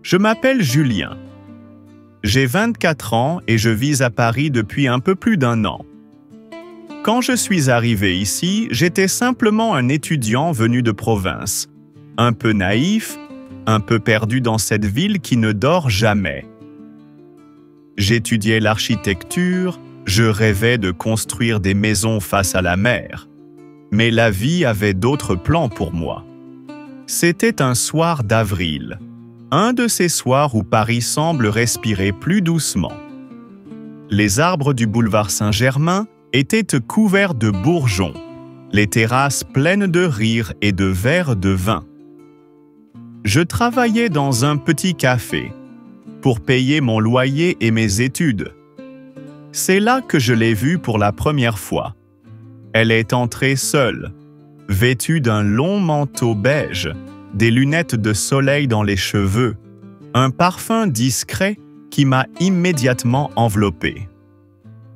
Je m'appelle Julien. J'ai 24 ans et je vis à Paris depuis un peu plus d'1 an. Quand je suis arrivé ici, j'étais simplement un étudiant venu de province, un peu naïf, un peu perdu dans cette ville qui ne dort jamais. J'étudiais l'architecture, je rêvais de construire des maisons face à la mer. Mais la vie avait d'autres plans pour moi. C'était un soir d'avril, un de ces soirs où Paris semble respirer plus doucement. Les arbres du boulevard Saint-Germain étaient couverts de bourgeons, les terrasses pleines de rires et de verres de vin. Je travaillais dans un petit café pour payer mon loyer et mes études. C'est là que je l'ai vue pour la première fois. Elle est entrée seule, vêtue d'un long manteau beige, des lunettes de soleil dans les cheveux, un parfum discret qui m'a immédiatement enveloppé.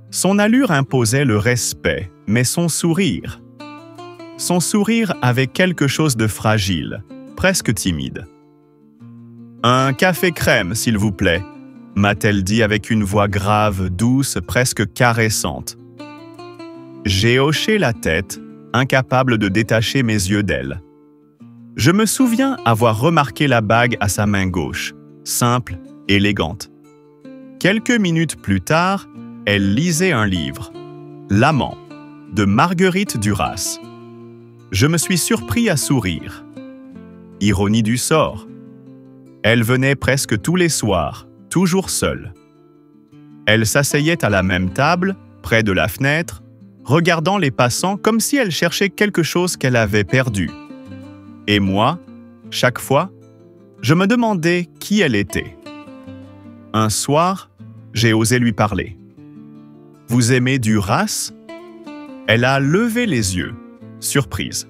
Son allure imposait le respect, mais son sourire avait quelque chose de fragile, presque timide. « Un café crème, s'il vous plaît », m'a-t-elle dit avec une voix grave, douce, presque caressante. J'ai hoché la tête, incapable de détacher mes yeux d'elle. Je me souviens avoir remarqué la bague à sa main gauche, simple, élégante. Quelques minutes plus tard, elle lisait un livre, L'Amant, de Marguerite Duras. Je me suis surpris à sourire. Ironie du sort. Elle venait presque tous les soirs, toujours seule. Elle s'asseyait à la même table, près de la fenêtre, regardant les passants comme si elle cherchait quelque chose qu'elle avait perdu. Et moi, chaque fois, je me demandais qui elle était. Un soir, j'ai osé lui parler. « Vous aimez Duras ?» Elle a levé les yeux, surprise.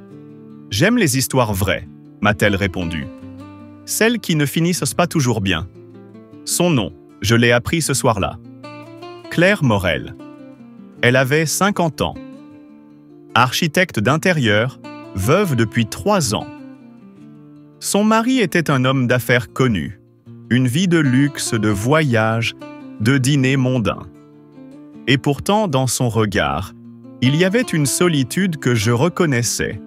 « J'aime les histoires vraies », m'a-t-elle répondu. « Celles qui ne finissent pas toujours bien. » Son nom, je l'ai appris ce soir-là. Claire Morel. Elle avait 50 ans. Architecte d'intérieur, veuve depuis 3 ans. Son mari était un homme d'affaires connu, une vie de luxe, de voyages, de dîners mondains. Et pourtant, dans son regard, il y avait une solitude que je reconnaissais.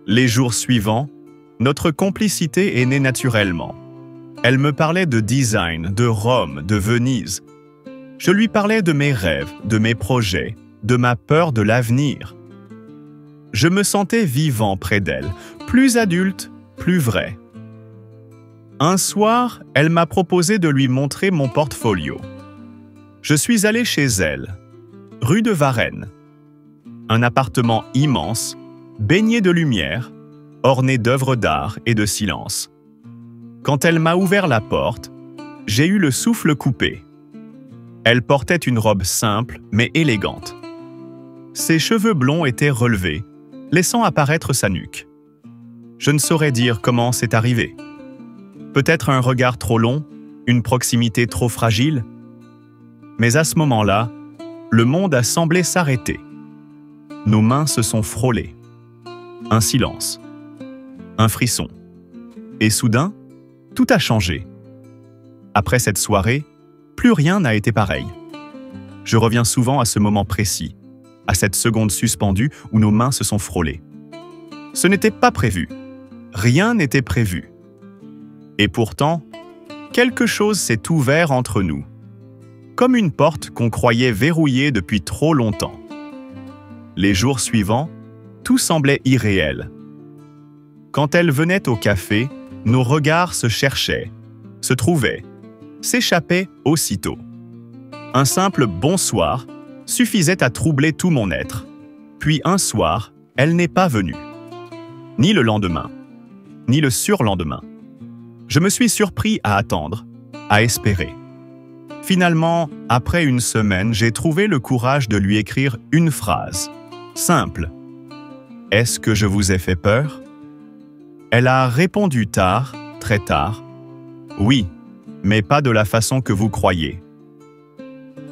Les jours suivants, notre complicité est née naturellement. Elle me parlait de design, de Rome, de Venise. Je lui parlais de mes rêves, de mes projets, de ma peur de l'avenir. Je me sentais vivant près d'elle, plus adulte, plus vrai. Un soir, elle m'a proposé de lui montrer mon portfolio. Je suis allé chez elle, rue de Varennes. Un appartement immense, baigné de lumière, orné d'œuvres d'art et de silence. Quand elle m'a ouvert la porte, j'ai eu le souffle coupé. Elle portait une robe simple mais élégante. Ses cheveux blonds étaient relevés, laissant apparaître sa nuque. Je ne saurais dire comment c'est arrivé. Peut-être un regard trop long, une proximité trop fragile. Mais à ce moment-là, le monde a semblé s'arrêter. Nos mains se sont frôlées. Un silence. Un frisson. Et soudain, tout a changé. Après cette soirée, plus rien n'a été pareil. Je reviens souvent à ce moment précis, à cette seconde suspendue où nos mains se sont frôlées. Ce n'était pas prévu. Rien n'était prévu. Et pourtant, quelque chose s'est ouvert entre nous, comme une porte qu'on croyait verrouillée depuis trop longtemps. Les jours suivants, tout semblait irréel. Quand elle venait au café, nos regards se cherchaient, se trouvaient, s'échappaient aussitôt. Un simple « bonsoir » suffisait à troubler tout mon être. Puis un soir, elle n'est pas venue. Ni le lendemain, ni le surlendemain. Je me suis surpris à attendre, à espérer. Finalement, après une semaine, j'ai trouvé le courage de lui écrire une phrase, simple. « Est-ce que je vous ai fait peur ?» Elle a répondu tard, très tard. « Oui, mais pas de la façon que vous croyez. »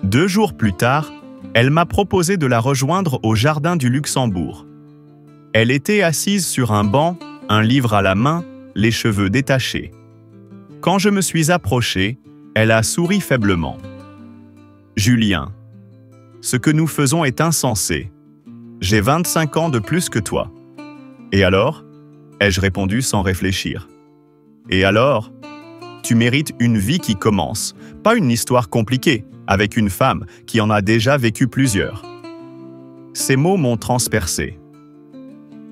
2 jours plus tard, elle m'a proposé de la rejoindre au Jardin du Luxembourg. Elle était assise sur un banc, un livre à la main, les cheveux détachés. Quand je me suis approché, elle a souri faiblement. « Julien, ce que nous faisons est insensé. J'ai 25 ans de plus que toi. » « Et alors ?» ai-je répondu sans réfléchir. « Et alors ? Tu mérites une vie qui commence, pas une histoire compliquée, avec une femme qui en a déjà vécu plusieurs. » Ces mots m'ont transpercé.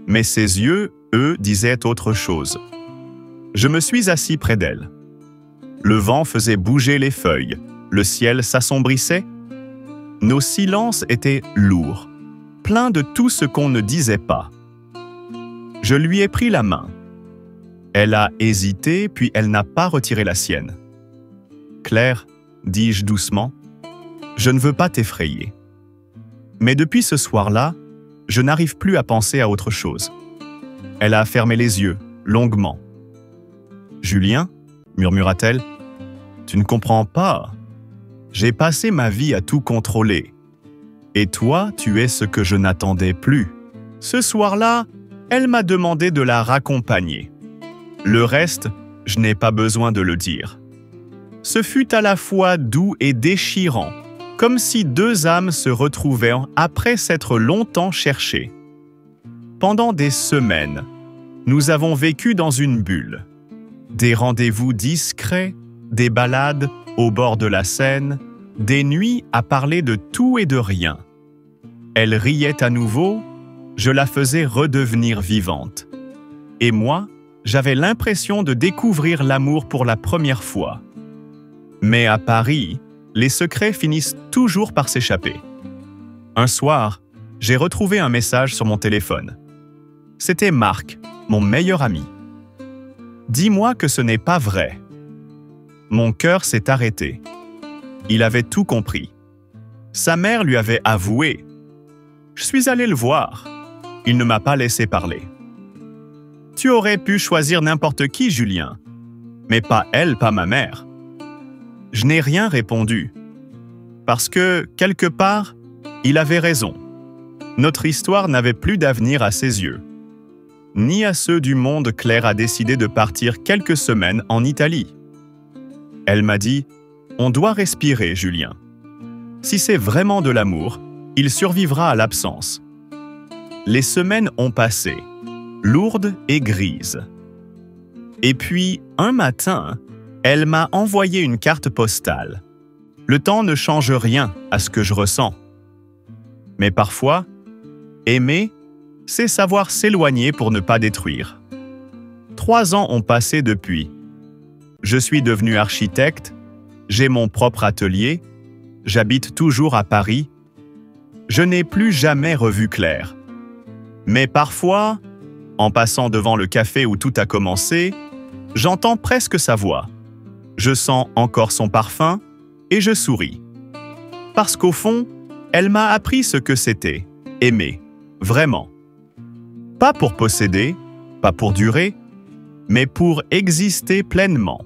Mais ses yeux, eux, disaient autre chose. Je me suis assis près d'elle. Le vent faisait bouger les feuilles, le ciel s'assombrissait. Nos silences étaient lourds, pleins de tout ce qu'on ne disait pas. Je lui ai pris la main. Elle a hésité, puis elle n'a pas retiré la sienne. « Claire, dis-je doucement, je ne veux pas t'effrayer. Mais depuis ce soir-là, je n'arrive plus à penser à autre chose. » Elle a fermé les yeux, longuement. « Julien, murmura-t-elle, tu ne comprends pas. J'ai passé ma vie à tout contrôler. Et toi, tu es ce que je n'attendais plus. » Ce soir-là, elle m'a demandé de la raccompagner. Le reste, je n'ai pas besoin de le dire. Ce fut à la fois doux et déchirant, comme si deux âmes se retrouvaient après s'être longtemps cherchées. Pendant des semaines, nous avons vécu dans une bulle. Des rendez-vous discrets, des balades au bord de la Seine, des nuits à parler de tout et de rien. Elle riait à nouveau, je la faisais redevenir vivante. Et moi, j'avais l'impression de découvrir l'amour pour la première fois. Mais à Paris, les secrets finissent toujours par s'échapper. Un soir, j'ai retrouvé un message sur mon téléphone. C'était Marc, mon meilleur ami. « Dis-moi que ce n'est pas vrai. » Mon cœur s'est arrêté. Il avait tout compris. Sa mère lui avait avoué. Je suis allé le voir. Il ne m'a pas laissé parler. « Tu aurais pu choisir n'importe qui, Julien. Mais pas elle, pas ma mère. » Je n'ai rien répondu. Parce que, quelque part, il avait raison. Notre histoire n'avait plus d'avenir à ses yeux. Ni à ceux du monde, Claire a décidé de partir quelques semaines en Italie. Elle m'a dit « On doit respirer, Julien. Si c'est vraiment de l'amour, il survivra à l'absence. » Les semaines ont passé, lourdes et grises. Et puis, un matin, elle m'a envoyé une carte postale. Le temps ne change rien à ce que je ressens. Mais parfois, aimer, c'est savoir s'éloigner pour ne pas détruire. 3 ans ont passé depuis. Je suis devenu architecte, j'ai mon propre atelier, j'habite toujours à Paris. Je n'ai plus jamais revu Claire. Mais parfois, en passant devant le café où tout a commencé, j'entends presque sa voix. Je sens encore son parfum et je souris. Parce qu'au fond, elle m'a appris ce que c'était, aimer, vraiment. Pas pour posséder, pas pour durer, mais pour exister pleinement,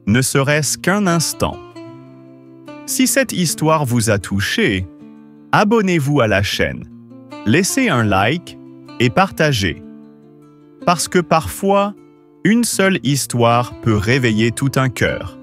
ne serait-ce qu'un instant. Si cette histoire vous a touché, abonnez-vous à la chaîne, laissez un like et partagez. Parce que parfois, une seule histoire peut réveiller tout un cœur.